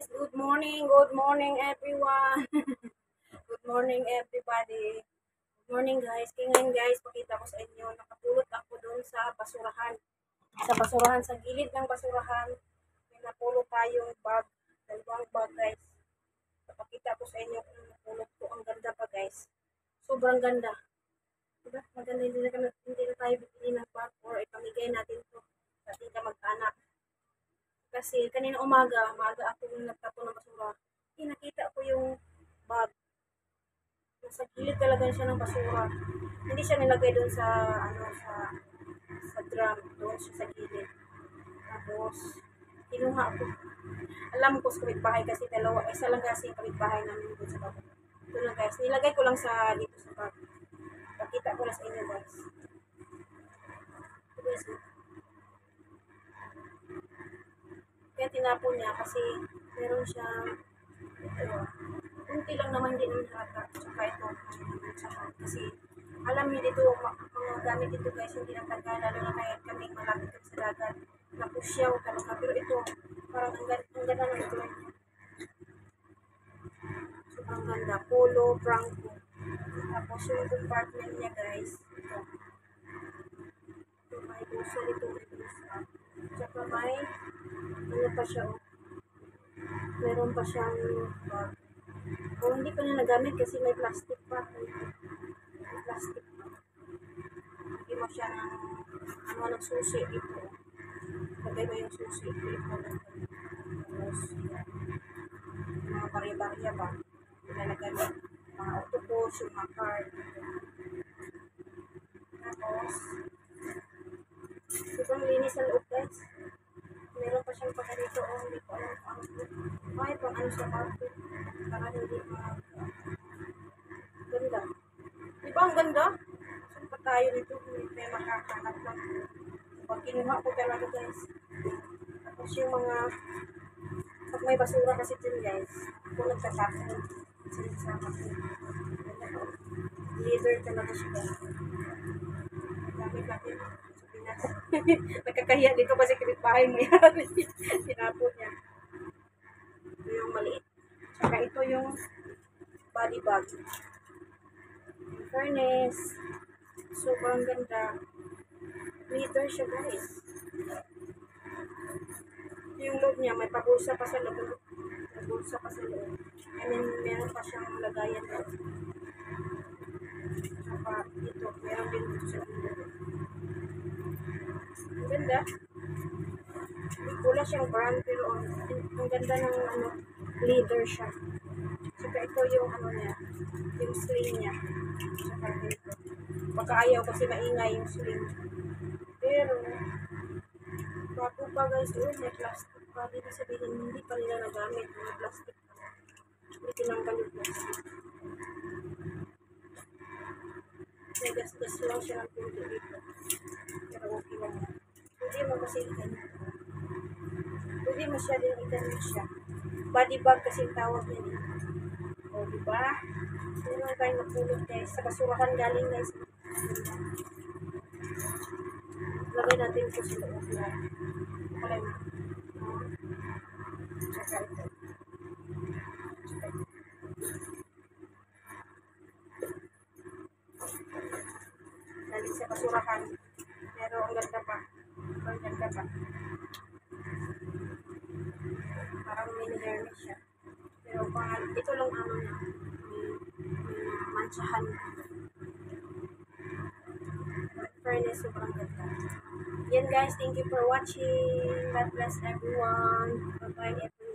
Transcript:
Good morning everyone. Good morning everybody. Good morning guys. Kaya ngayon guys, pakita ko sa inyo, nakapulot ako doon sa basurahan. Sa basurahan, sa gilid ng basurahan, may napulot tayong bag, dalawang bag guys. Pakita ko sa inyo kung napulot ko. Ang ganda pa guys. Sobrang ganda. Diba? Maganda, hindi na tayo bibili ng bag or ipamigay natin to sa ating kamag-anak. Kasi kanina maaga ako nung nagtapon ng basura. Nakita ko yung bag. Nasa gilid talaga siya ng basura. Hindi siya nilagay doon sa, sa drum. Doon siya sa gilid. Tapos, kinuha ko. Alam ko sa kapitbahay kasi dalawa, isa lang kasi kapitbahay namin doon sa bag. Ito lang guys. Nilagay ko lang sa dito sa bag. Pakita ko na sa inyo guys. Ito guys. Kaya tinapon niya kasi meron siyang ito. Kunti lang naman din ang hata. Tsaka ito. Tsaka kasi alam niyo dito, mga gamit dito guys, hindi nagtagal. Lalo na kaya kaming malapit kami sa dagat. Napusyaw talaga. Pero ito, parang ang ganda ng ito. So, ang ganda. Polo, Franco. Tapos yung compartment niya guys. Ito. Ito may bulsa dito. May bulsa. Tsaka may ano pa siya. Meron pa siyang bag. O hindi pa niya nagamit kasi may plastic pa. May plastic pa. Hindi mo siya ng susi dito. Lagay mo yung susi dito. Tapos, yan. Mga barya-barya ba? Ilalagay mo mga octopus, yung mga card. Tapos, sobrang linis sa loob guys. Meron pa siyang pakarito o hindi ko alam kung ano. May pang ano sa carpet. Para hindi ganda. Di ba ang ganda? Saan pa tayo dito? May makakanap lang. Pag kinuha ko talaga guys. Tapos yung mga pag may basura kasi dyan guys, ako nagtatapon. Sinasama ko. Leader talaga siya guys. Gamit natin sa Pinas. Nagkakahiya dito kasi kapitbahay mo yan. Tinapon niya. Ito yung maliit. Saka ito yung body bag. In fairness, sobrang ganda. Leader siya guys. Yung loob niya, may pabulsa pa sa loob. May bulsa pa sa loob. And then, meron pa siyang lagayan na. Saka dito, meron din dito sa loob. Ang ganda. Wala siyang brand pero ang ganda ng leather siya. Saka ito yung niya, yung sling niya. Saka dito. Baka ayaw kasi maingay yung sling. Pero, bago pa guys, may plastic pa. Di ba sabihin, hindi pa nila nagamit yung plastic pa. Hindi tinanggal yung plastic. May gas-gas lang siya ng punto dito. Pero okay lang. Hindi mo kasi ganyan. Pwede mo siya din itanong siya. Body bag kasi tawag niya din. O, diba? Hindi naman tayo napulot guys. Sa basurahan galing guys. Lagay natin ito sa loob na. Palay mo. Tsaka ito. Galing sa basurahan. Pero ang ganda pa. Ang ganda pa. Parang mini-hermes siya. Pero ito lang niya. May mansahan. Fairness, sobrang ganda. Yan guys, thank you for watching. God bless everyone. Bye-bye everyone.